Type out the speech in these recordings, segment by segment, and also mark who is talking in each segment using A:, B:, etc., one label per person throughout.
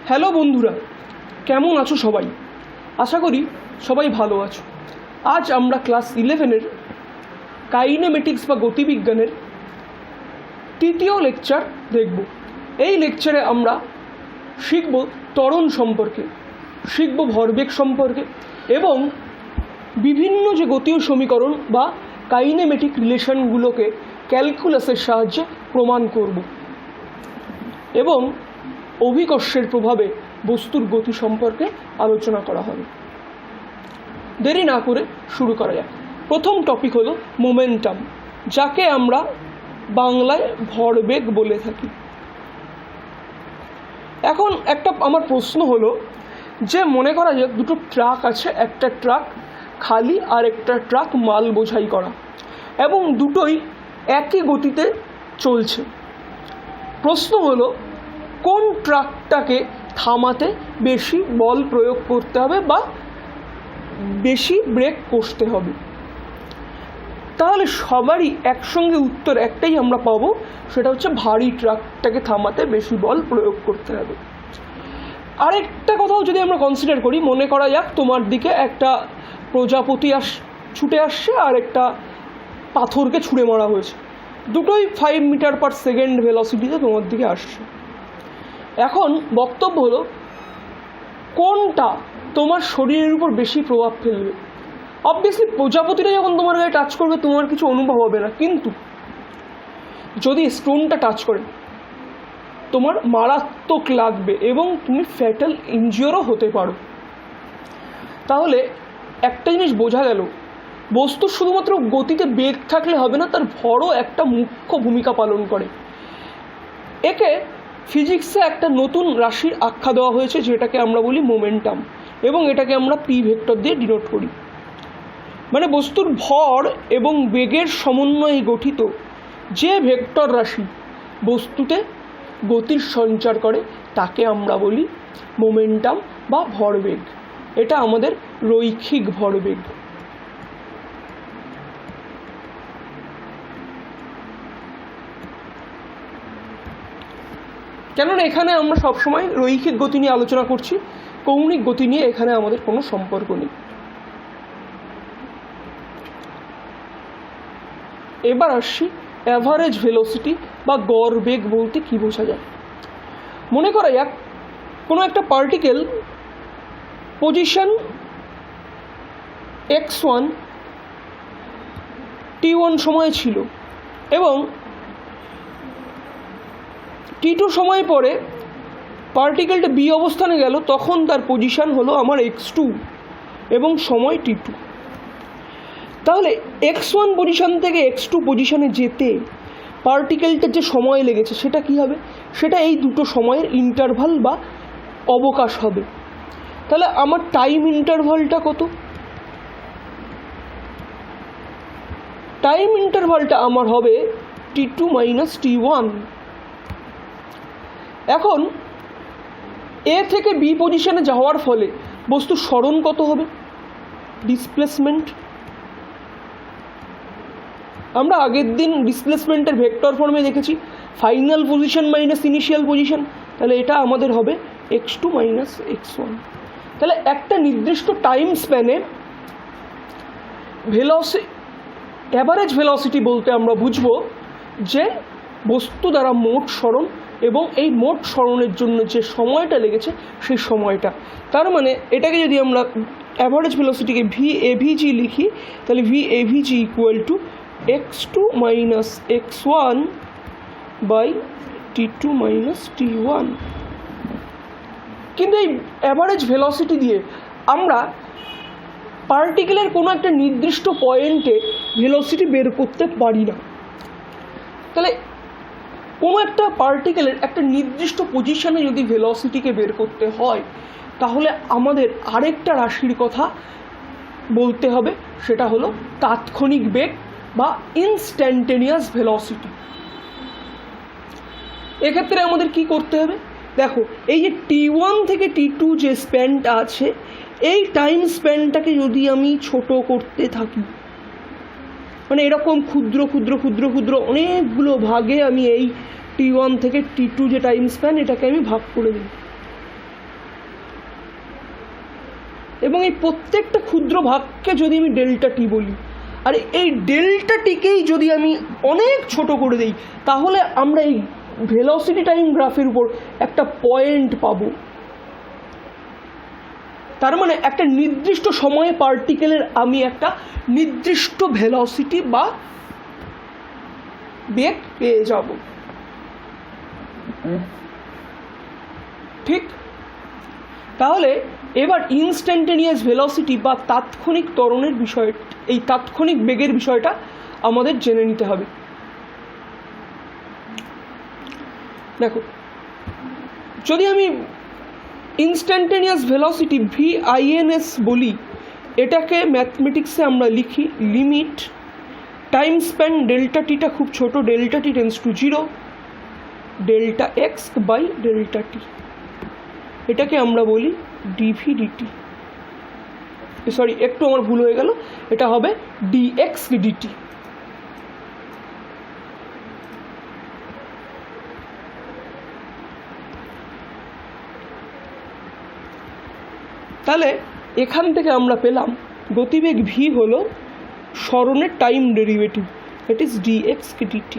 A: Hello বন্ধুরা, কেমন আছো সবাই? আশা করি সবাই ভালো আছো। আজ আমরা ক্লাস 11-এর কাইনেমেটিক্স বা গতিবিজ্ঞানের তৃতীয় লেকচার দেখব। এই লেকচারে আমরা শিখব ত্বরণ সম্পর্কে, শিখব ভরবেগ সম্পর্কে এবং বিভিন্ন যে গতীয় সমীকরণ বা কাইনেমেটিক রিলেশনগুলোকে ক্যালকুলাসের সাহায্যে প্রমাণ করব এবং অভিকর্ষের প্রভাবে বস্তুর গতি সম্পর্কে আলোচনা করা হবে। দেরি না করে শুরু করা যাক। প্রথম টপিক হলো মোমেন্টাম, যাকে আমরা বাংলায় ভরবেগ বলে থাকি। এখন আমার প্রশ্ন হলো যে মনে করা যাক দুটো ট্রাক আছে, একটা ট্রাক খালি আর একটা ট্রাক মাল বোঝাই করা, এবং দুটোই একই গতিতে চলছে। প্রশ্ন হলো কোন ট্রাকটাকে থামাতে বেশি বল প্রয়োগ করতে হবে বা বেশি ব্রেক কষতে হবে? তাহলে সবারই একসঙ্গে উত্তর একটাই আমরা পাবো, সেটা হচ্ছে ভারী ট্রাকটাকে থামাতে বেশি বল প্রয়োগ করতে হবে। আরেকটা কথাও যদি আমরা কনসিডার করি, মনে করা যাক তোমার দিকে একটা প্রজাপতি ছুটে আসছে আর একটা পাথরকে ছুঁড়ে মারা হয়েছে, দুটোই 5 মিটার পার সেকেন্ড ভেলোসিটিতে তোমার দিকে আসছে। এখন বক্তব্য হলো কোনটা তোমার শরীরের উপর বেশি প্রভাব ফেলবে। অবভিয়াসলি প্রজাপতিটা যখন তোমার গায়ে টাচ করবে তোমার কিছু অনুভব হবে না, কিন্তু যদি স্টোনটা টাচ করে তোমার মারাত্মক লাগবে এবং তুমি ফ্যাটাল ইনজিওরও হতে পারো। তাহলে একটা জিনিস বোঝা গেল, বস্তু শুধুমাত্র গতিতে বেগ থাকলে হবে না, তার ভরও একটা মুখ্য ভূমিকা পালন করে। একে ফিজিক্সে একটা নতুন রাশির আখ্যা দেওয়া হয়েছে, যেটাকে আমরা বলি মোমেন্টাম, এবং এটাকে আমরা পি ভেক্টর দিয়ে ডিনোট করি। মানে বস্তুর ভর এবং বেগের সমন্বয়ে গঠিত যে ভেক্টর রাশি বস্তুতে গতির সঞ্চার করে তাকে আমরা বলি মোমেন্টাম বা ভরবেগ। এটা আমাদের রৈখিক ভরবেগ। কেননা এখানে আমরা সবসময় রৈখিক গতি নিয়ে আলোচনা করছি, কৌণিক গতি নিয়ে এখানে আমাদের কোনো সম্পর্ক নেই। এবার আসছি অ্যাভারেজ ভেলোসিটি বা গড় বেগ বলতে কী বোঝা যায়। মনে করা যাক কোনো একটা পার্টিকেল পজিশন x1 t1 সময়ে ছিল এবং t2 সময় পরে পার্টিকেলটা বি অবস্থানে গেল, তখন তার পজিশন হলো আমার x2 এবং সময় t2। তাহলে x1 পজিশন থেকে x2 পজিশনে যেতে পার্টিকেলটার যে সময় লেগেছে সেটা কি হবে? সেটা এই দুটো সময়ের ইন্টারভাল বা অবকাশ হবে। তাহলে আমার টাইম ইন্টারভালটা কত? টাইম ইন্টারভালটা আমার হবে t2 মাইনাস t1। এখন এ থেকে বি পজিশনে যাওয়ার ফলে বস্তুর সরণ কত হবে? ডিসপ্লেসমেন্ট। আমরা আগের দিন ডিসপ্লেসমেন্টের ভেক্টর ফর্মে দেখেছি final position minus initial position, তাহলে এটা আমাদের হবে x2 মাইনাস x1। তাহলে একটা নির্দিষ্ট টাইম স্প্যানে অ্যাভারেজ ভেলোসিটি বলতে আমরা বুঝবো যে বস্তু দ্বারা মোট সরণ এবং এই মোট সরণের জন্য যে সময়টা লেগেছে সেই সময়টা। তার মানে এটাকে যদি আমরা অ্যাভারেজ ভেলোসিটিকে VAVG লিখি, তাহলে VAVG equal to x2 minus x1 by t2 minus t1। কিন্তু এই অ্যাভারেজ ভেলোসিটি দিয়ে আমরা পার্টিকেলের কোনো একটা নির্দিষ্ট পয়েন্টে ভেলোসিটি বের করতে পারি না। তাহলে কোনো একটা পার্টিকেলের একটা নির্দিষ্ট পজিশনে যদি ভেলোসিটিকে বের করতে হয়, তাহলে আমাদের আরেকটা রাশির কথা বলতে হবে, সেটা হলো তাৎক্ষণিক বেগ বা ইনস্ট্যান্টেনিয়াস ভেলোসিটি। এক্ষেত্রে আমাদের কি করতে হবে? দেখো, এই যে t1 থেকে t2 যে স্প্যানটা আছে, এই টাইম স্প্যানটাকে যদি আমি ছোট করতে থাকি, মানে এরকম ক্ষুদ্র ক্ষুদ্র ক্ষুদ্র ক্ষুদ্র অনেকগুলো ভাগে আমি এই t1 থেকে t2 যে টাইম স্প্যান, এটাকে আমি ভাগ করে দিই। এবং এই প্রত্যেকটা ক্ষুদ্র ভাগকে যদি আমি ডেল্টা টি বলি, আর এই ডেল্টা টিকেই যদি আমি অনেক ছোট করে দিই, তাহলে আমরা এই ভেলোসিটি টাইম গ্রাফের উপর একটা পয়েন্ট পাবো। তার মানে একটা নির্দিষ্ট সময়ে পার্টিকেলের আমি একটা নির্দিষ্ট ভেলোসিটি বা বেগ পেয়ে যাব। ঠিক, তাহলে এবার ইনস্ট্যান্টেনিয়াস ভেলোসিটি বা তাৎক্ষণিক ত্বরণের বিষয়, এই তাৎক্ষণিক বেগের বিষয়টা আমাদের জেনে নিতে হবে। দেখো, যদি আমি ইনস্ট্যান্টেনিয়াস ভেলোসিটি VINS বলি, এটাকে ম্যাথমেটিক্সে আমরা লিখি limit time span delta theta খুব ছোট, delta t tends to 0, delta x by delta t, এটাকে আমরা বলি dV/dt। সরি, একটু আমার ভুল হয়ে গেল, এটা হবে dx/dt। তাহলে এখান থেকে আমরা পেলাম গতিবেগ v হলো সরণের time derivative, it is dx/dt।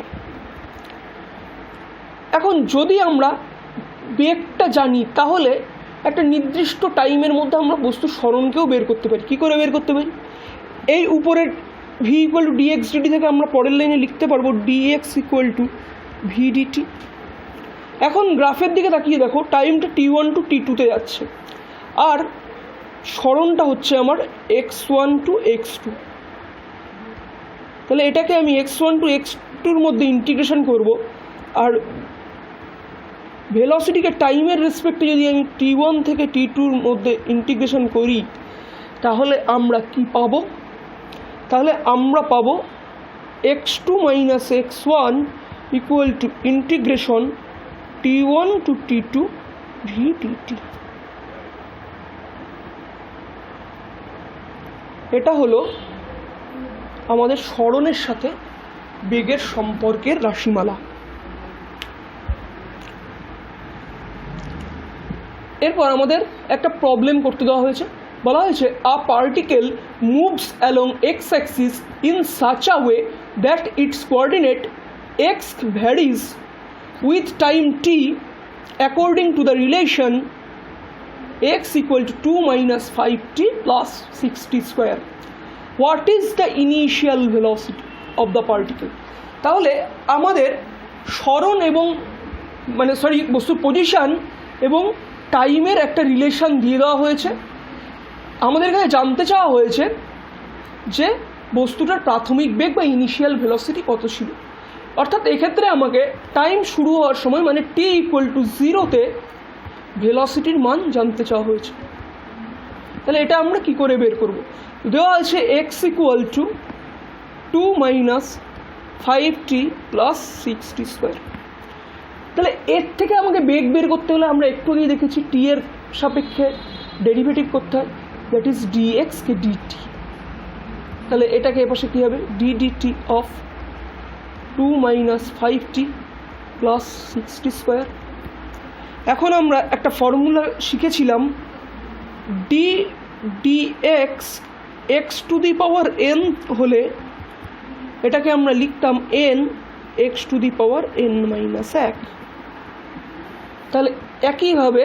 A: এখন যদি আমরা বেগটা জানি, তাহলে একটা নির্দিষ্ট টাইমের মধ্যে আমরা বস্তুর সরণকেও বের করতে পারি। কী করে বের করতে পারি? এই উপরের v = dx/dt থেকে আমরা পরের লাইনে লিখতে পারবো dx = v/dt। এখন গ্রাফের দিকে তাকিয়ে দেখো, টাইমটা t1 to t2 তে যাচ্ছে, আর সরণটা হচ্ছে আমার x1 to x2। তাহলে এটাকে আমি x1 to x2-র মধ্যে ইন্টিগ্রেশন করব, আর ভেলোসিটিকে টাইমের রেসপেক্টে যদি আমি t1 থেকে t2-র মধ্যে ইন্টিগ্রেশন করি, তাহলে আমরা কি পাবো? তাহলে আমরা পাবো x2 - x1 = integration t1 to t2 v/dt। এটা হলো আমাদের সরণের সাথে বেগের সম্পর্কের রাশিমালা। এরপর আমাদের একটা প্রবলেম করতে দেওয়া হয়েছে, বলা হয়েছে a particle moves along x axis in such a way that its coordinate x varies with time t according to the relation x = 2 - 5t + 6t²। What is the initial velocity of the particle? তাহলে আমাদের সরণ এবং বস্তুর position এবং টাইমের একটা relation দিয়ে দেওয়া হয়েছে। আমাদের কাছে জানতে চাওয়া হয়েছে যে বস্তুটার প্রাথমিক বেগ বা ইনিশিয়াল ভেলোসিটি কত ছিল। অর্থাৎ এক্ষেত্রে আমাকে টাইম শুরু হওয়ার সময় t = 0-তে ভেলোসিটির মান জানতে চাওয়া হয়েছে। তাহলে এটা আমরা কি করে বের করব? দেওয়া আছে x = 2 - 5t + 6t²। তাহলে এর থেকে আমাকে বেগ বের করতে হলে আমরা একটু আগেই দেখেছি t এর সাপেক্ষে ডেরিভেটিভ করতে হয়, দ্যাট ইজ dx/dt। তাহলে এটাকে এপাশে কী হবে? d/dt of 2 - 5t + 6t²। এখন আমরা একটা ফর্মুলা শিখেছিলাম, dx x⁴n হলে এটাকে আমরা লিখতাম n x⁴n-1। তাহলে একইভাবে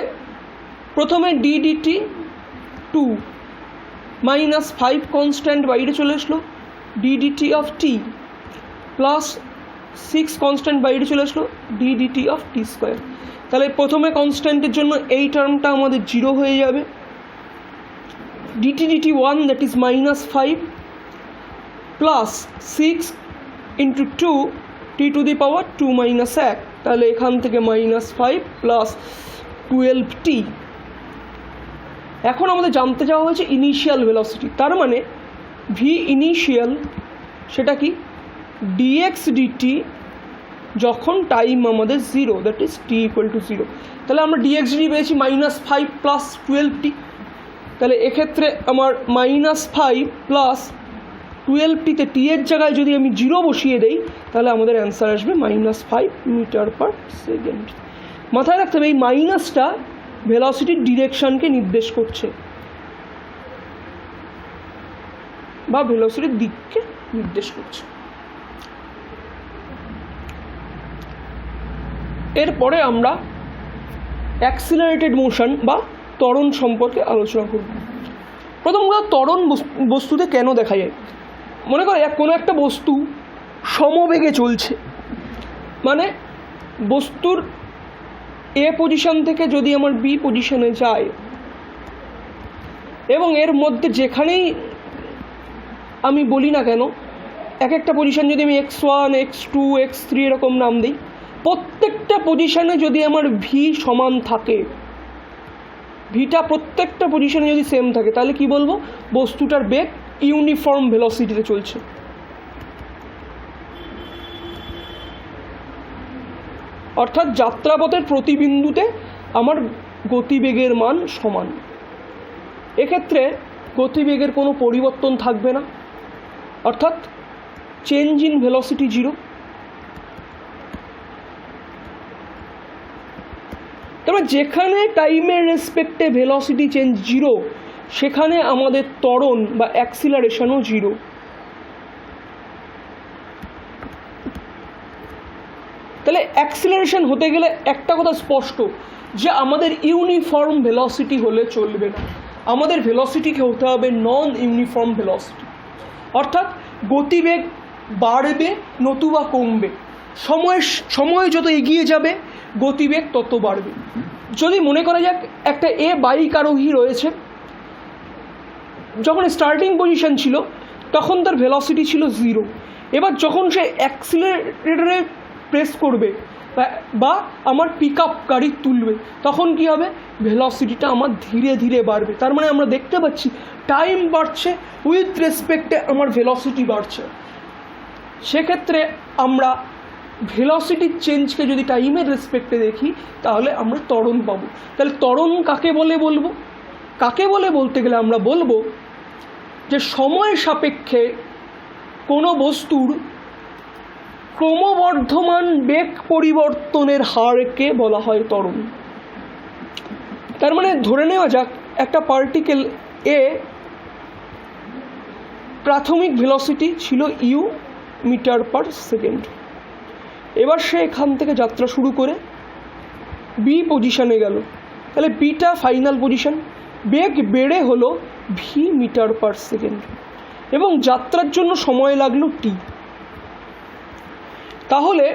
A: প্রথমে ddt 2 - 5 কনস্ট্যান্ট বাইরে চলে আসলো, ddt of t plus 6 constant বাইরে চলে আসলো, ddt অফ t²। তাহলে প্রথমে কনস্ট্যান্টের জন্য এই টার্মটা আমাদের 0 হয়ে যাবে, dt 1 that is -5 plus 6 × 2 t⁴2 - 1। তাহলে এখান থেকে -5 প্লাস 12t। এখন আমাদের জানতে চাওয়া হয়েছে ইনিশিয়াল ভেলোসিটি, তার মানে v ইনিশিয়াল সেটা কি? dx/dt যখন টাইম আমাদের 0, দ্যাট ইজ t = 0। তাহলে আমরা dx/dt পেয়েছি -5 প্লাস 12t। তাহলে এক্ষেত্রে আমার -5 প্লাস 12tতে t এর জায়গায় যদি আমি 0 বসিয়ে দেই, তাহলে আমাদের অ্যান্সার আসবে -5 মিটার/সেকেন্ড। মাথায় রাখতে হবে এই মাইনাসটা ভেলোসিটির ডিরেকশনকে নির্দেশ করছে। বা ভেলোসিটির দিককে নির্দেশ করছে। এরপরে আমরা অ্যাক্সিলারেটেড মোশন বা ত্বরণ সম্পর্কে আলোচনা করব। প্রথম কথা, ত্বরণ বস্তুতে কেন দেখা যায়? মনে করো কোনো একটা বস্তু সমবেগে চলছে, মানে বস্তুর এ পজিশন থেকে যদি আমার বি পজিশনে যায় এবং এর মধ্যে যেখানেই আমি বলি না কেন, এক একটা পজিশন যদি আমি x1, x2, x3 এরকম নাম দিই, প্রত্যেকটা পজিশনে যদি আমার ভি সমান থাকে, ভিটা প্রত্যেকটা পজিশনে যদি সেম থাকে, তাহলে কি বলবো? বস্তুটার বেগ ইউনিফর্ম ভেলোসিটিতে চলছে। অর্থাৎ যাত্রাপথের প্রতি বিন্দুতে আমার গতিবেগের মান সমান। এক্ষেত্রে গতিবেগের কোনো পরিবর্তন থাকবে না, অর্থাৎ চেঞ্জ ইন ভেলোসিটি জিরো। তবে যেখানে টাইমের রেসপেক্টে ভেলোসিটি চেঞ্জ জিরো, সেখানে আমাদের ত্বরণ বা অ্যাক্সিলারেশনও জিরো। তাহলে অ্যাক্সিলারেশন হতে গেলে একটা কথা স্পষ্ট, যে আমাদের ইউনিফর্ম ভেলোসিটি হলে চলবে না, আমাদের ভেলোসিটিকে হতে হবে নন ইউনিফর্ম ভেলোসিটি। অর্থাৎ গতিবেগ বাড়বে নতুবা কমবে, সময় যত এগিয়ে যাবে গতিবেগ তত বাড়বে। যদি মনে করা যাক একটা এ বাইক আরোহী রয়েছে, যখন স্টার্টিং পজিশন ছিল তখন তার ভেলোসিটি ছিল জিরো। এবার যখন সে অ্যাক্সিলারেটরে প্রেস করবে বা আমার পিক আপ গাড়ি তুলবে, তখন কি হবে? ভেলোসিটিটা আমার ধীরে ধীরে বাড়বে। তার মানে আমরা দেখতে পাচ্ছি টাইম বাড়ছে, উইথ রেসপেক্টে আমার ভেলোসিটি বাড়ছে। সেক্ষেত্রে আমরা ভেলোসিটির চেঞ্জকে যদি টাইমের রেসপেক্টে দেখি, তাহলে আমরা ত্বরণ পাবো। তাহলে ত্বরণ কাকে বলে বলবো? কাকে বলে বলতে গেলে আমরা বলবো যে সময় সাপেক্ষে কোনো বস্তুর ক্রমবর্ধমান বেগ পরিবর্তনের হারকে বলা হয় ত্বরণ। তার মানে ধরে নেওয়া যাক একটা পার্টিকেল এ প্রাথমিক ভেলোসিটি ছিল ইউ মিটার পার সেকেন্ড। এবার সে এখান থেকে যাত্রা শুরু করে বি পজিশনে গেল, তাহলে বিটা ফাইনাল পজিশন, বেগ বেড়ে হলো ভি মিটার পার সেকেন্ড এবং যাত্রার জন্য সময় লাগলো টি। তাহলে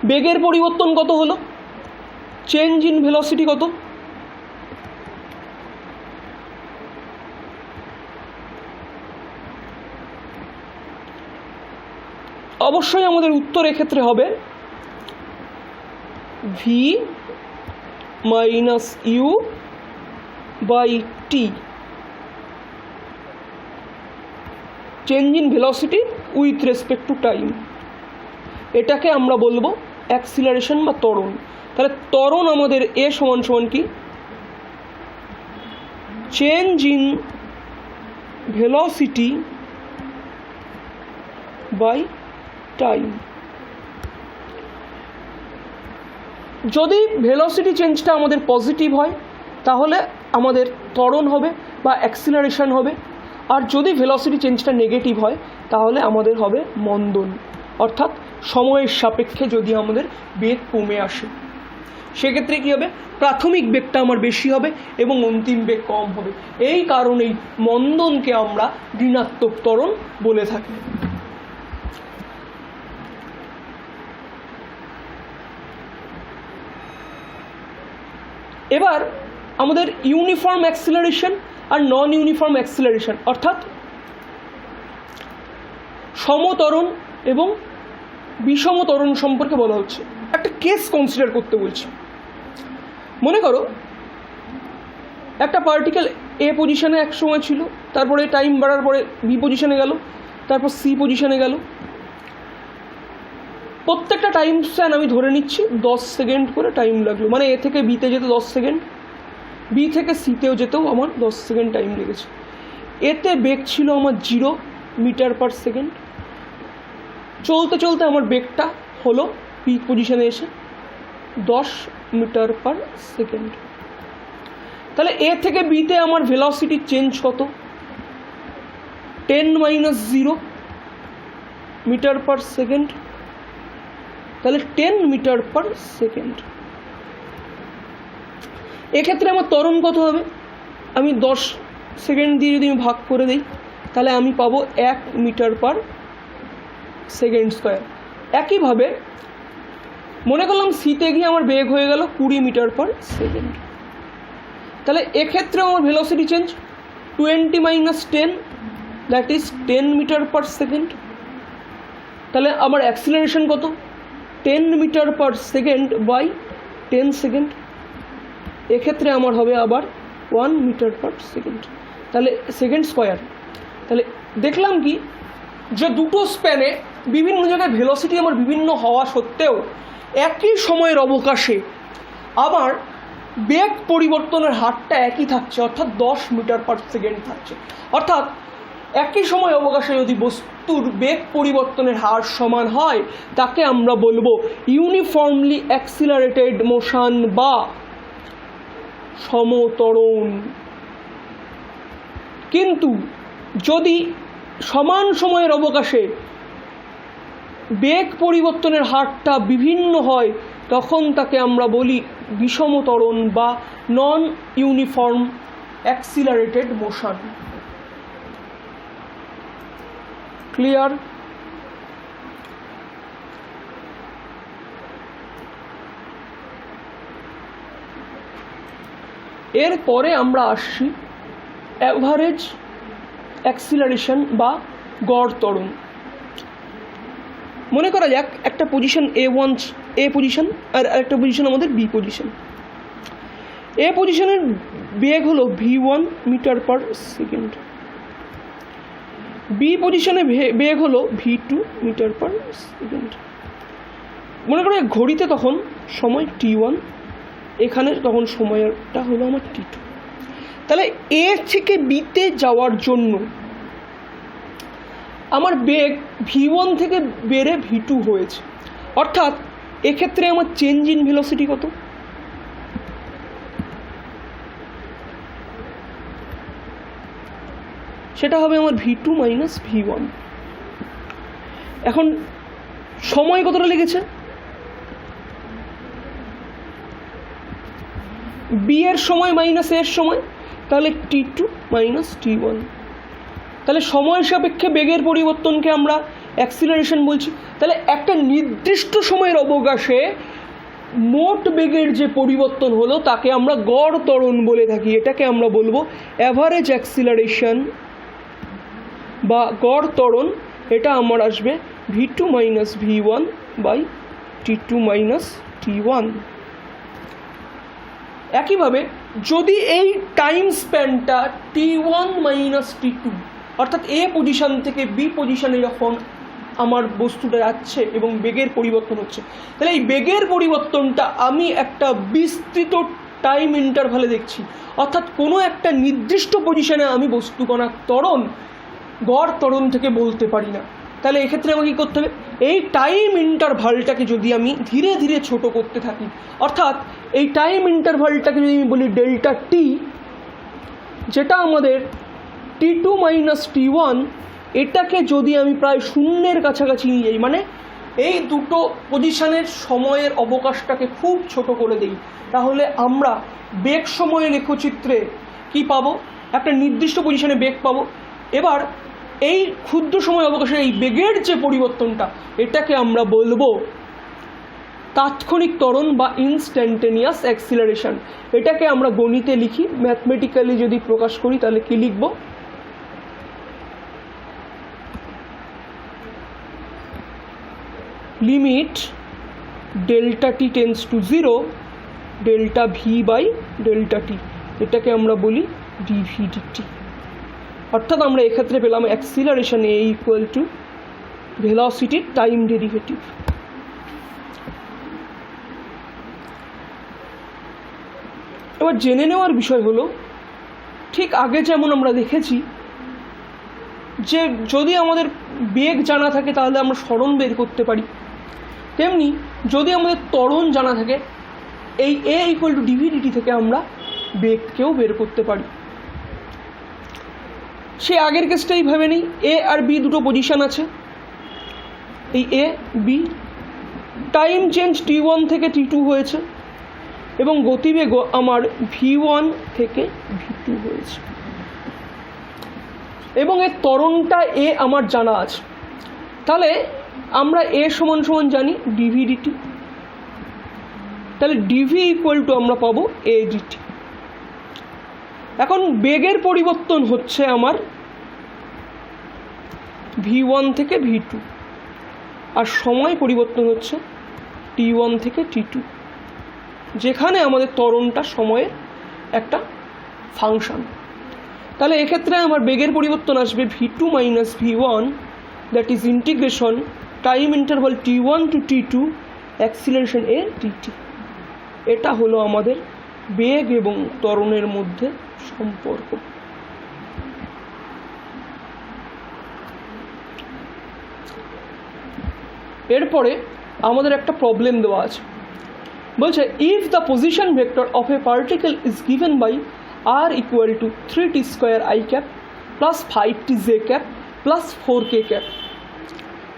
A: বেগের পরিবর্তন কত হলো? চেঞ্জ ইন ভেলোসিটি কত? অবশ্যই আমাদের উত্তর এক্ষেত্রে হবে V minus U by T, change in velocity with respect to time. এটাকে আমরা বলবো অ্যাক্সিলারেশন বা ত্বরণ। তাহলে ত্বরণ আমাদের এ সমান সমান কি? Change in velocity by time. যদি ভেলোসিটি চেঞ্জটা আমাদের পজিটিভ হয়, তাহলে আমাদের ত্বরণ হবে বা অ্যাক্সিলারেশন হবে। আর যদি ভেলোসিটি চেঞ্জটা নেগেটিভ হয়, তাহলে আমাদের হবে মন্দন। অর্থাৎ সময়ের সাপেক্ষে যদি আমাদের বেগ কমে আসে, সেক্ষেত্রে কী হবে? প্রাথমিক বেগটা আমার বেশি হবে এবং অন্তিম বেগ কম হবে। এই কারণেই মন্দনকে আমরা ঋণাত্মক ত্বরণ বলে থাকি। এবার আমাদের ইউনিফর্ম অ্যাক্সিলারেশন আর নন ইউনিফর্ম অ্যাক্সিলারেশন, অর্থাৎ সমত্বরণ এবং বিষমত্বরণ সম্পর্কে বলা হচ্ছে। একটা কেস কনসিডার করতে বলছি। মনে করো একটা পার্টিকেল এ পজিশনে এক সময় ছিল, তারপরে টাইম বাড়ার পরে বি পজিশনে গেল, তারপর সি পজিশনে গেল। প্রত্যেকটা টাইম স্প্যান আমি ধরে নিচ্ছি 10 সেকেন্ড করে টাইম লাগলো, মানে এ থেকে বিতে যেতে 10 সেকেন্ড, বি থেকে সিতেও যেতেও আমার 10 সেকেন্ড টাইম লেগেছে। এতে বেগ ছিল আমার 0 মিটার পার সেকেন্ড। চলতে চলতে আমার বেগটা হলো পি পজিশনে এসে 10 মিটার পার সেকেন্ড। তাহলে এ থেকে বিতে আমার ভেলোসিটি চেঞ্জ কত? 10 - 0 মিটার পার সেকেন্ড, তাহলে 10 মিটার পার সেকেন্ড। এক্ষেত্রে আমার ত্বরণ কত হবে? আমি 10 সেকেন্ড দিয়ে যদি আমি ভাগ করে দিই তাহলে আমি পাবো 1 মিটার পার সেকেন্ড স্কোয়ার। একইভাবে মনে করলাম সিতে গিয়ে আমার বেগ হয়ে গেল 20 মিটার পার সেকেন্ড, তাহলে এক্ষেত্রে আমার velocity change 20 - 10, that is 10 metre per second. তাহলে আমার অ্যাক্সিলারেশন কত? 10 metre per second by 10 second. এক্ষেত্রে আমার হবে আবার 1 মিটার পার সেকেন্ড, তাহলে সেকেন্ড স্কোয়ার। তাহলে দেখলাম কি যে দুটো স্প্যানে বিভিন্ন জায়গায় ভেলোসিটি আমার বিভিন্ন হওয়া সত্ত্বেও একই সময়ের অবকাশে আমার বেগ পরিবর্তনের হারটা একই থাকছে, অর্থাৎ 10 মিটার পার সেকেন্ড থাকছে। অর্থাৎ একই সময় অবকাশে যদি বস্তুর বেগ পরিবর্তনের হার সমান হয় তাকে আমরা বলবো ইউনিফর্মলি অ্যাক্সিলারেটেড মোশন বা সমত্বরণ। কিন্তু যদি সমান সময়ের অবকাশে বেগ পরিবর্তনের হারটা বিভিন্ন হয় তখন তাকে আমরা বলি বিষমত্বরণ বা নন ইউনিফর্ম অ্যাক্সিলারেটেড মোশন। ক্লিয়ার? এরপরে আমরা আসছি অ্যাভারেজ অ্যাক্সিলারেশন বা গড় ত্বরণ। মনে করা যাক একটা পজিশন এ পজিশন আর একটা পজিশন আমাদের বি পজিশন। এ পজিশনের বেগ হলো v1 metre per second, B পজিশনে বেগ হলো v2 মিটার পার সেকেন্ড। মনে করো ঘড়িতে তখন সময় t1, এখানে তখন সময়টা হলো আমার t2। তাহলে এ থেকে বিতে যাওয়ার জন্য আমার বেগ v1 থেকে বেড়ে v2 হয়েছে, অর্থাৎ এক্ষেত্রে আমার চেঞ্জ ইন ভেলোসিটি কত? সেটা হবে আমার v2 - v1। এখন সময় কতটা লেগেছে? বি এর সময় মাইনাস এর সময়, তাহলে t2 - t1। তাহলে সময় সাপেক্ষে বেগের পরিবর্তনকে আমরা অ্যাক্সিলারেশন বলছি। তাহলে একটা নির্দিষ্ট সময়ের অবকাশে মোট বেগের যে পরিবর্তন হলো তাকে আমরা গড় ত্বরণ বলে থাকি। এটাকে আমরা বলবো অ্যাভারেজ অ্যাক্সিলারেশন বা গড় ত্বরণ। এটা আমার আসবে v2 - v1 by t2 - t1। একইভাবে যদি এই টাইম স্প্যানটা t1 - t2, অর্থাৎ এ পজিশন থেকে বি পজিশনে যখন আমার বস্তুটা যাচ্ছে এবং বেগের পরিবর্তন হচ্ছে, তাহলে এই বেগের পরিবর্তনটা আমি একটা বিস্তৃত টাইম ইন্টারভালে দেখছি, অর্থাৎ কোনো একটা নির্দিষ্ট পজিশনে আমি বস্তুকণার ত্বরণ গড় ত্বরণ থেকে বলতে পারি না। তাহলে এক্ষেত্রে আমাকে কী করতে হবে? এই টাইম ইন্টারভালটাকে যদি আমি ধীরে ধীরে ছোট করতে থাকি, অর্থাৎ এই টাইম ইন্টারভালটাকে যদি আমি বলি ডেল্টা টি, যেটা আমাদের t2 - t1, এটাকে যদি আমি প্রায় শূন্যের কাছাকাছি নিয়ে যাই, মানে এই দুটো পজিশনের সময়ের অবকাশটাকে খুব ছোট করে দেই, তাহলে আমরা বেগ সময় লেখচিত্রে কি পাবো? একটা নির্দিষ্ট পজিশনে বেগ পাবো। এবার এই ক্ষুদ্র সময় অবকাশে এই বেগের যে পরিবর্তনটা, এটাকে আমরা বলবো তাৎক্ষণিক ত্বরণ বা ইনস্ট্যান্টেনিয়াস অ্যাক্সিলারেশন। এটাকে আমরা গণিতে লিখি, ম্যাথমেটিক্যালি যদি প্রকাশ করি তাহলে কি লিখব? Limit delta t tends to 0 delta v by delta t, এটাকে আমরা বলি ডিভি ডিটি। অর্থাৎ আমরা এক্ষেত্রে পেলাম অ্যাক্সিলারেশন এ ইকুয়াল টু ভেলোসিটির টাইম ডেরিভেটিভ। এবার জেনে নেওয়ার বিষয় হলো, ঠিক আগে যেমন আমরা দেখেছি যে যদি আমাদের বেগ জানা থাকে তাহলে আমরা সরণ বের করতে পারি, তেমনি যদি আমাদের ত্বরণ জানা থাকে এই এ ইকুয়াল টু ডিভি ডিটি থেকে আমরা বেগকেও বের করতে পারি। সে আগের কেসটাই ভেবে নিই, এ আর বি দুটো পজিশান আছে, এই A B, time change t1 থেকে t2 হয়েছে এবং গতিবেগ আমার v1 থেকে v2 হয়েছে এবং এর ত্বরণটা এ আমার জানা আছে। তাহলে আমরা এ সমান সমান জানি ডিভি ডিটি, তাহলে ডিভি ইকুয়াল টু আমরা পাবো এ ডিটি। এখন বেগের পরিবর্তন হচ্ছে আমার v1 থেকে v2 আর সময় পরিবর্তন হচ্ছে t1 থেকে t2, যেখানে আমাদের ত্বরণটা সময়ের একটা ফাংশন। তাহলে এক্ষেত্রে আমার বেগের পরিবর্তন আসবে v2 minus v1, that is integration time interval t1 to t2 acceleration A dt। এটা হলো আমাদের বেগ এবং ত্বরণের মধ্যে সম্পর্ক। এরপরে আমাদের একটা প্রবলেম দেওয়া আছে, বলছে if the position vector of a particle is given by r equal to 3t square i cap plus 5t j cap plus 4k cap,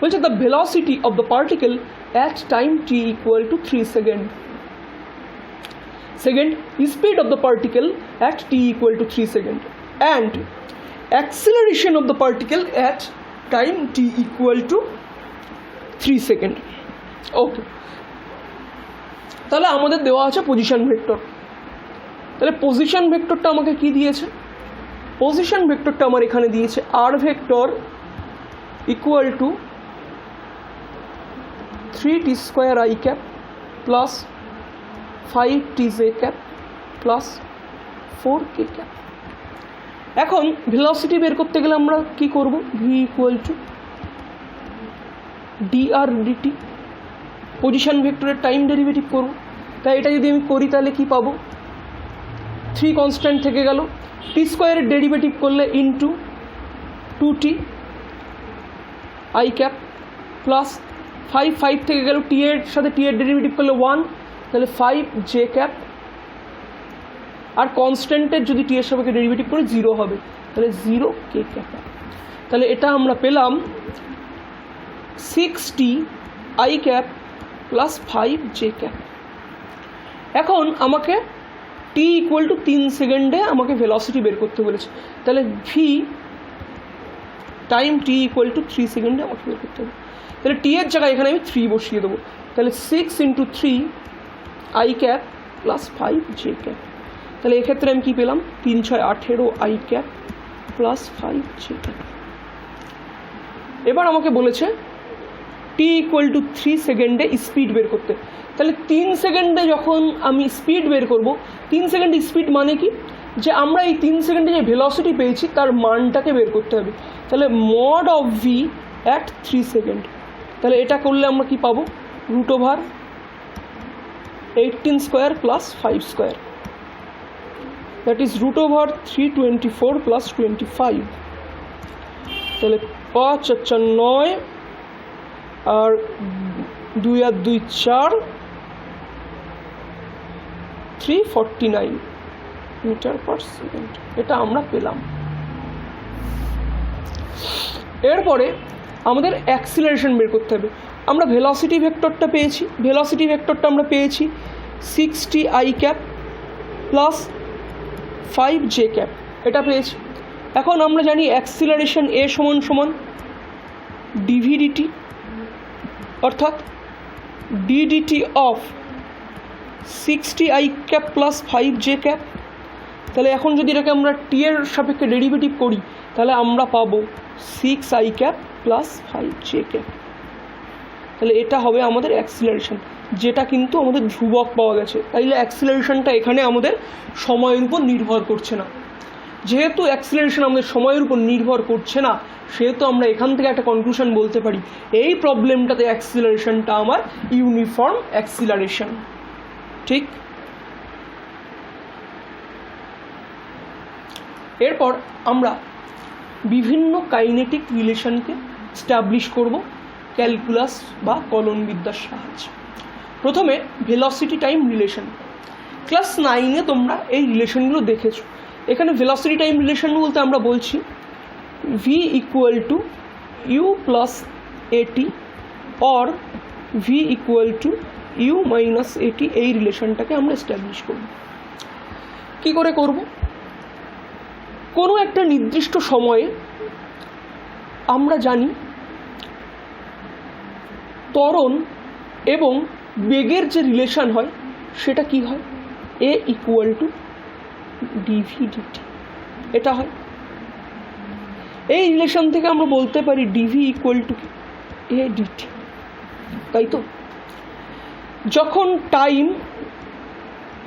A: বলছে the velocity of the particle at time t equal to 3 seconds. Second, speed of the particle at t equal to 3 seconds and acceleration of the particle at time t equal to 3 seconds. Okay. তাহলে আমাদের দেওয়া আছে position vector. তাহলে position ভেক্টরটা আমাকে কি দিয়েছে? Position ভেক্টরটা আমার এখানে দিয়েছে r vector equal to 3t square i cap plus 5t j cap plus 4k cap. এখন ভেলোসিটি বের করতে গেলে আমরা কি করব? v equal to dr dt, position ভেক্টরের টাইম ডেরিভেটিভ করব। তাই এটা যদি আমি করি তাহলে কি পাবো? 3 কনস্ট্যান্ট থেকে গেল, t স্কোয়ারের ডেরিভেটিভ করলে into 2t i cap plus 5 থেকে গেল, t এর সাথে t এর ডেরিভেটিভ করলে 1, তাহলে 5j ক্যাপ, আর কনস্ট্যান্টের যদি t এর সাপেক্ষে ডেরিভেটিভ করে 0 হবে, তাহলে 0k ক্যাপ। তাহলে এটা আমরা পেলাম 6t i cap plus 5j cap. এখন আমাকে t ইকুয়াল টু 3 সেকেন্ডে আমাকে ভেলোসিটি বের করতে বলেছে, তাহলে v time t equal to 3 সেকেন্ডে আমাকে বের করতে হবে। তাহলে t এর জায়গায় এখানে আমি 3 বসিয়ে দেবো, তাহলে 6 × 3 i cap plus 5j cap. তাহলে এক্ষেত্রে আমি কী পেলাম? 3 × 6 = 18 i cap plus 5j cap. এবার আমাকে বলেছে t ইকুয়াল টু 3 সেকেন্ডে স্পিড বের করতে। তাহলে 3 সেকেন্ডে যখন আমি স্পিড বের করব, 3 সেকেন্ডে স্পিড মানে কি? যে আমরা এই 3 সেকেন্ডে যে ভেলোসিটি পেয়েছি তার মানটাকে বের করতে হবে। তাহলে mod of v at 3 second, তাহলে এটা করলে আমরা কি পাবো? √18 square plus 5 square, that is √324 plus 25। তাহলে 5 × 4 = 9 আর 2 × 2 = 4, 349 মিটার পার সেকেন্ড। এটা আমরা পেলাম। এরপরে আমাদের অ্যাক্সিলারেশন বের করতে হবে। আমরা ভেলোসিটি ভেক্টরটা পেয়েছি, ভেলোসিটি ভেক্টরটা আমরা পেয়েছি 6t i cap plus 5j cap, এটা পেয়েছি। এখন আমরা জানি অ্যাক্সিলারেশন a সমান সমান dv dt, অর্থাৎ ddt of 6t i cap plus 5j cap. তাহলে এখন যদি এটাকে আমরা t এর সাপেক্ষে ডেরিভেটিভ করি তাহলে আমরা পাবো 6i cap plus 5j cap. তাহলে এটা হবে আমাদের অ্যাক্সিলারেশন, যেটা কিন্তু আমাদের ধ্রুবক পাওয়া গেছে। তাইলে অ্যাক্সিলারেশনটা এখানে আমাদের সময়ের উপর নির্ভর করছে না। যেহেতু অ্যাক্সিলারেশন আমাদের সময়ের উপর নির্ভর করছে না, সেহেতু আমরা এখান থেকে একটা কনক্লুশন বলতে পারি এই প্রবলেমটাতে অ্যাক্সিলারেশনটা আমার ইউনিফর্ম অ্যাক্সিলারেশন। ঠিক। এরপর আমরা বিভিন্ন কাইনেটিক রিলেশনকে স্টাবলিশ করব ক্যালকুলাস বা কলনবিদ্যার সাহায্যে। প্রথমে ভেলোসিটি টাইম রিলেশন। ক্লাস 9-এ তোমরা এই রিলেশনগুলো দেখেছো। এখানে ভেলোসিটি টাইম রিলেশন বলতে আমরা বলছি v equal to you plus a t or v equal to u minus a t, এই রিলেশনটাকে আমরা এস্টাবলিশ করব। কী করে করব? কোনো একটা নির্দিষ্ট সময়ে আমরা জানি ত্বরণ এবং বেগের যে রিলেশন হয় সেটা কি হয়, A equal to DV DT, এটা হয়। এই রিলেশন থেকে আমরা বলতে পারি DV equal to A DT, তাই তো? যখন টাইম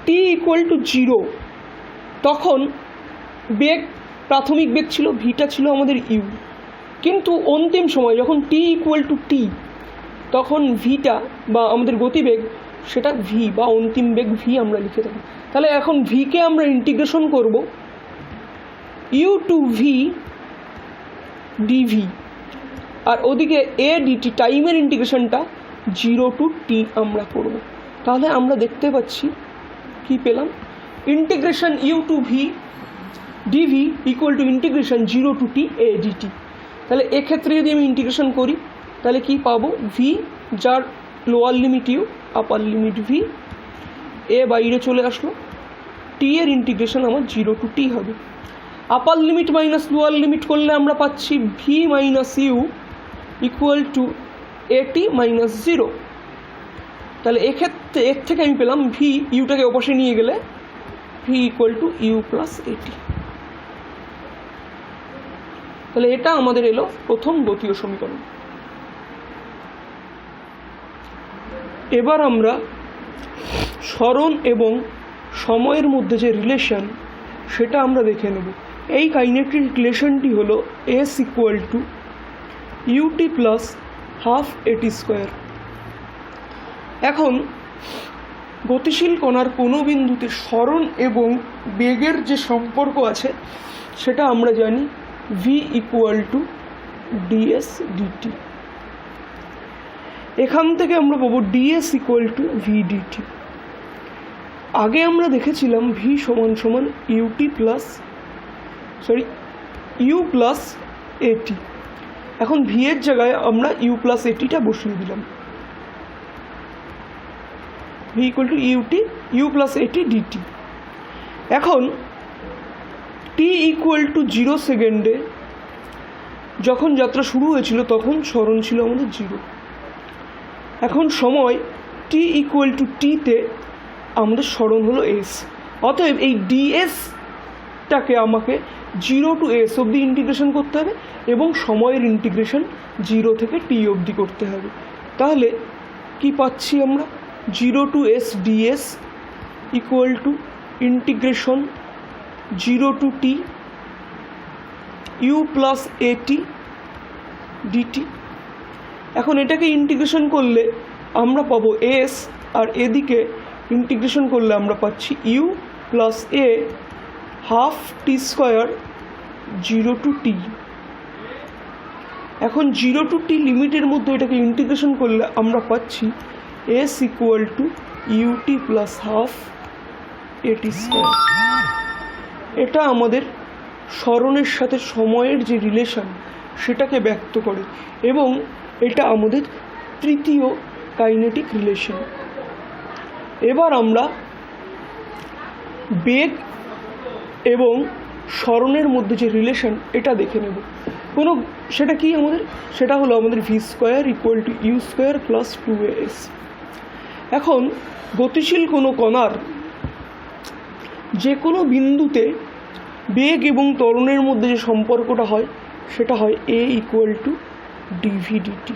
A: টি ইকুয়াল টু 0 তখন বেগ, প্রাথমিক বেগ ছিল ভিটা ছিল আমাদের ইউ, কিন্তু অন্তিম সময় যখন টি ইকুয়াল টু টি তখন ভিটা বা আমাদের গতিবেগ সেটা ভি বা অন্তিম বেগ ভি আমরা লিখে থাকি। তাহলে এখন ভিকে আমরা ইন্টিগ্রেশন করব ইউ টু ভি ডিভি, আর ওদিকে এ ডিটি টাইমের ইন্টিগ্রেশনটা 0 টু টি আমরা করব। তাহলে আমরা দেখতে পাচ্ছি কি পেলাম, integration U to V DV equal to integration 0 to T A DT. তাহলে এক্ষেত্রে যদি আমি ইন্টিগ্রেশন করি তাহলে কি পাবো, ভি যার lower limit u, upper limit v, a বাইরে চলে আসলো, টি এর ইন্টিগ্রেশন আমার 0 টু টি হবে। Upper limit minus lower limit করলে আমরা পাচ্ছি V minus U equal to AT minus 0। তাহলে এক্ষেত্রে এর থেকে আমি পেলাম ভি, ইউটাকে অপাশে নিয়ে গেলে V equal to you plus AT. তাহলে এটা আমাদের এলো প্রথম গতীয় সমীকরণ। এবার আমরা সরণ এবং সময়ের মধ্যে যে রিলেশন সেটা আমরা দেখে নেব। এই কাইনেটিক রিলেশনটি হলো S equal to UT plus half এটি স্কোয়ার। এখন গতিশীল কণার কোনো বিন্দুতে সরণ এবং বেগের যে সম্পর্ক আছে সেটা আমরা জানি V equal to DS DT. এখান থেকে আমরা পাবো DS equal to V DT. আগে আমরা দেখেছিলাম ভি সমান সমান ইউ প্লাস এটি। এখন ভি এর জায়গায় আমরা ইউ প্লাস এটিটা বসিয়ে দিলাম, V equal to you plus AT DT. এখন টি ইকুয়াল টু 0 সেকেন্ডে যখন যাত্রা শুরু হয়েছিল তখন সরণ ছিল আমাদের 0। এখন সময় টি ইকুয়াল টু টিতে আমাদের সরণ হলো এস। অতএব এই ডিএসটাকে আমাকে 0 টু এস অবধি ইন্টিগ্রেশন করতে হবে এবং সময়ের ইন্টিগ্রেশন 0 থেকে টি অবধি করতে হবে। তাহলে কি পাচ্ছি আমরা, 0 to S DS equal to integration 0 to T U plus AT DT. এখন এটাকে ইন্টিগ্রেশন করলে আমরা পাবো এস, আর এদিকে ইন্টিগ্রেশন করলে আমরা পাচ্ছি u plus a half t square 0 to t. এখন 0 টু টি লিমিটের মধ্যে এটাকে ইন্টিগ্রেশন করলে আমরা পাচ্ছি S equal to UT plus half এটি স্কোয়ার। এটা আমাদের সরণের সাথে সময়ের যে রিলেশন সেটাকে ব্যক্ত করে এবং এটা আমাদের তৃতীয় কাইনেটিক রিলেশন। এবার আমরা বেগ এবং সরণের মধ্যে যে রিলেশন এটা দেখে নেব। সেটা কি আমাদের, সেটা হলো আমাদের V square equal to you square plus 2as। এখন গতিশীল কোনো কণার যে কোনো বিন্দুতে বেগ এবং ত্বরণের মধ্যে যে সম্পর্কটা হয় সেটা হয় A equal to DV DT.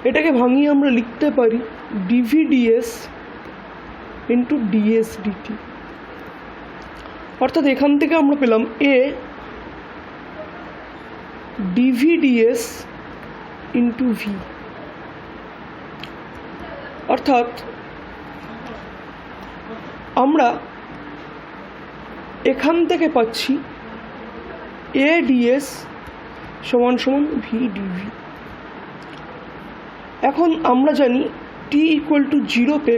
A: এটাকে ভাঙিয়ে আমরা লিখতে পারি DV DS into DS DT. অর্থাৎ এখান থেকে আমরা পেলাম A DV DS into V. অর্থাৎ আমরা এখান থেকে পাচ্ছি এ ডিএস সমান সমান ভি ডিভি। এখন আমরা জানি টি ইকুয়াল টু 0-তে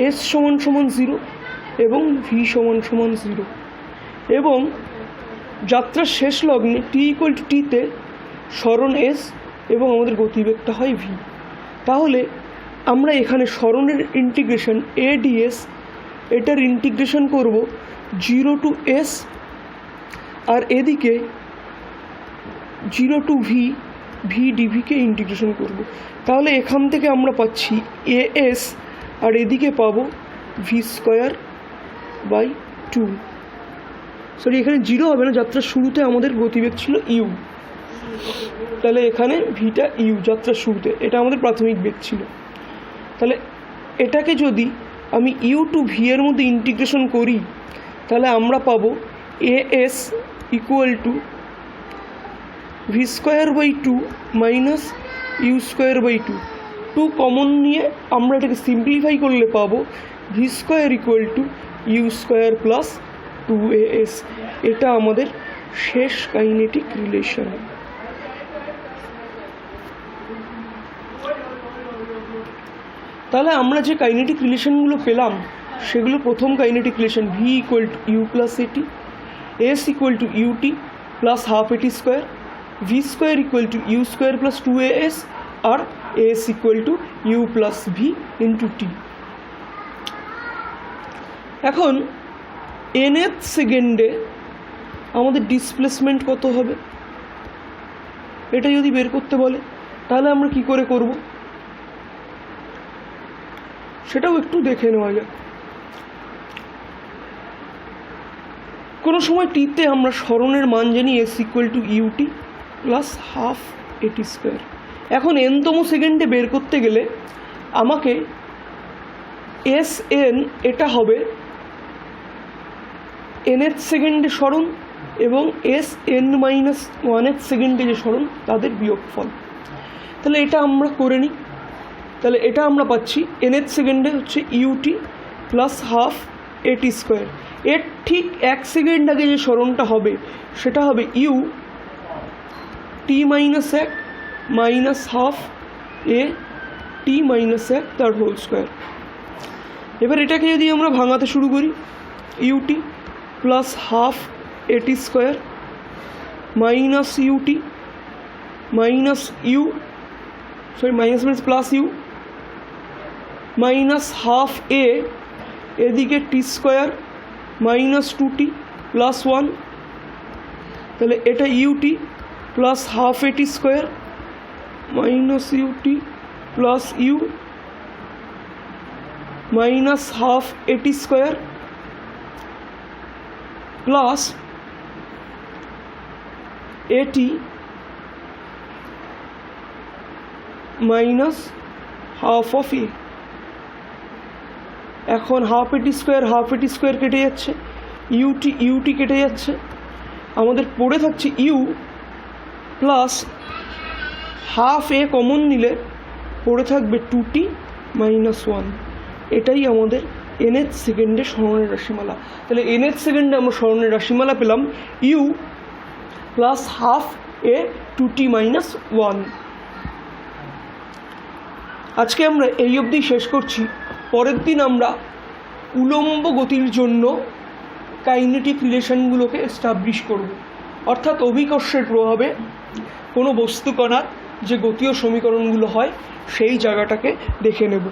A: এস সমান সমান 0 এবং ভি সমান সমান 0, এবং যাত্রার শেষ লগ্নে টি ইকুয়াল টু টিতে সরণ এস এবং আমাদের গতিবেগটা হয় ভি। তাহলে আমরা এখানে সরণের ইন্টিগ্রেশন এ ডিএস এটার ইন্টিগ্রেশন করব 0 টু এস, আর এদিকে 0 টু ভি, ভি ডিভিকে ইন্টিগ্রেশন করব। তাহলে এখান থেকে আমরা পাচ্ছি এ এস, আর এদিকে পাবো ভি স্কোয়ার বাই 2। সরি, এখানে 0 হবে না, যাত্রার শুরুতে আমাদের গতিবেগ ছিল ইউ, তাহলে এখানে ভিটা ইউ যাত্রার শুরুতে, এটা আমাদের প্রাথমিক বেগ ছিল। তাহলে এটাকে যদি আমি ইউ টু ভি এর মধ্যে ইন্টিগ্রেশন করি তাহলে আমরা পাবো a s equal to v square by 2 minus u square by 2। 2 common নিয়ে আমরা এটাকে সিম্পলিফাই করলে পাবো v square equal to you square plus 2as। এটা আমাদের শেষ কাইনেটিক রিলেশন। তাহলে আমরা যে কাইনেটিক রিলেশনগুলো পেলাম সেগুলো, প্রথম kinetic relation v equal to you plus a t, s equal to UT plus half এটি square, v square equal to you square plus 2as, আর s equal to you plus v into t. এখন nth সেকেন্ডে আমাদের displacement কত হবে এটা যদি বের করতে বলে তাহলে আমরা কি করে করব সেটাও একটু দেখে নেওয়া যাক। কোনো সময় টিতে আমরা সরণের মান জানি s equal to UT plus half এটি স্কোয়ার। এখন এনতম সেকেন্ডে বের করতে গেলে আমাকে এস এন এটা হবে nth সেকেন্ডে সরণ এবং এস এন মাইনাস 1th সেকেন্ডে যে সরণ তাদের বিয়োগফল। তাহলে এটা আমরা করে নিই। তাহলে এটা আমরা পাচ্ছি nth সেকেন্ডে হচ্ছে ইউটি প্লাস হাফ এটি স্কোয়ার। এর ঠিক 1 সেকেন্ড আগে যে সরণটা হবে সেটা হবে u t minus 1 minus half a t minus 1 তার হোল স্কোয়ার। এবার এটাকে যদি আমরা ভাঙাতে শুরু করি, ইউটি প্লাস হাফ এটি square minus u t minus u, sorry minus minus plus u minus half a, এদিকে t square minus 2t plus 1। তাহলে এটা ইউটি প্লাস হাফ এটি square minus u t plus u minus half এটি square plus a t minus half of a. এখন half এটি square কেটে যাচ্ছে, UT কেটে যাচ্ছে, আমাদের পড়ে থাকছে u plus half a common নিলে পড়ে থাকবে 2t মাইনাস 1। এটাই আমাদের nth সেকেন্ডে সরণের রাশিমালা। তাহলে nth সেকেন্ডে আমরা সরণের রাশিমালা পেলাম u plus half a 2t minus 1। আজকে আমরা এই অবধি শেষ করছি। পরের দিন আমরা উলম্ব গতির জন্য কাইনেটিক রিলেশনগুলোকে এস্টাবলিশ করব, অর্থাৎ অভিকর্ষের প্রভাবে কোনো বস্তুকণার যে গতীয় সমীকরণগুলো হয় সেই জায়গাটাকে দেখে নেব।